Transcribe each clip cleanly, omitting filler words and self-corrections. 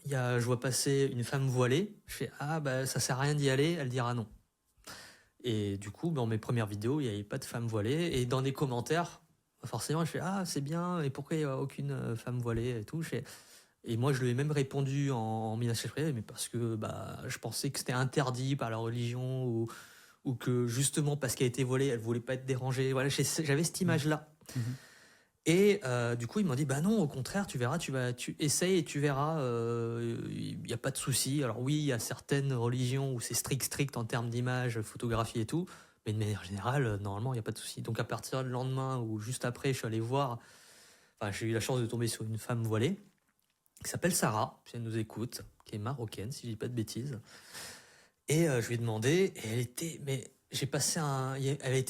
je vois passer une femme voilée. Je fais ah bah ça sert à rien d'y aller, elle dira non. Et du coup, dans mes premières vidéos, il n'y avait pas de femme voilée. Et dans les commentaires, forcément, je fais ah c'est bien. Et pourquoi il n'y a aucune femme voilée et tout. Et moi, je lui ai même répondu en message privé, mais parce que je pensais que c'était interdit par la religion ou que justement parce qu'elle était voilée, elle voulait pas être dérangée. Voilà, j'avais cette image-là. Mmh. Et du coup, il m'a dit bah non, au contraire, tu verras, tu essayes et tu verras, il n'y a pas de souci. Alors oui, il y a certaines religions où c'est strict en termes d'image, photographie et tout, mais de manière générale, normalement, il n'y a pas de souci. Donc à partir du lendemain ou juste après, je suis allé voir, j'ai eu la chance de tomber sur une femme voilée qui s'appelle Sarah, si elle nous écoute, qui est marocaine, si je dis pas de bêtises. Et je lui ai demandé, et elle était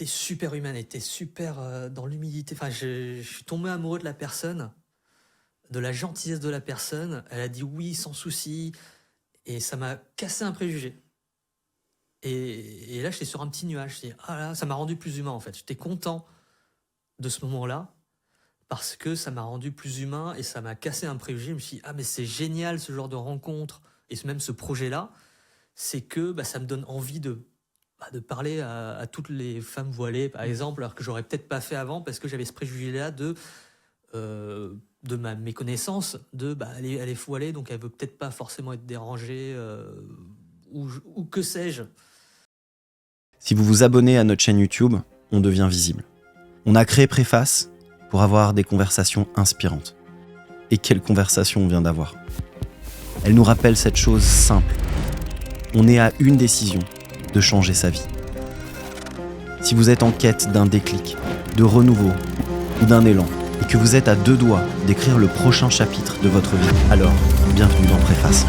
super humaine, elle était super dans l'humilité. Enfin, je suis tombé amoureux de la personne, de la gentillesse de la personne. Elle a dit oui sans souci, et ça m'a cassé un préjugé. Et là, j'étais sur un petit nuage. Ça m'a rendu plus humain en fait. J'étais content de ce moment-là parce que ça m'a rendu plus humain et ça m'a cassé un préjugé. Je me suis dit mais c'est génial ce genre de rencontre et même ce projet-là. C'est que ça me donne envie de parler à toutes les femmes voilées, par exemple, alors que j'aurais peut-être pas fait avant parce que j'avais ce préjugé-là de ma méconnaissance, elle est voilée, donc elle veut peut-être pas forcément être dérangée, ou que sais-je. Si vous vous abonnez à notre chaîne YouTube, on devient visible. On a créé Préface pour avoir des conversations inspirantes. Et quelle conversation on vient d'avoir. Elle nous rappelle cette chose simple. On est à une décision de changer sa vie. Si vous êtes en quête d'un déclic, de renouveau ou d'un élan, et que vous êtes à 2 doigts d'écrire le prochain chapitre de votre vie, alors bienvenue dans Préface.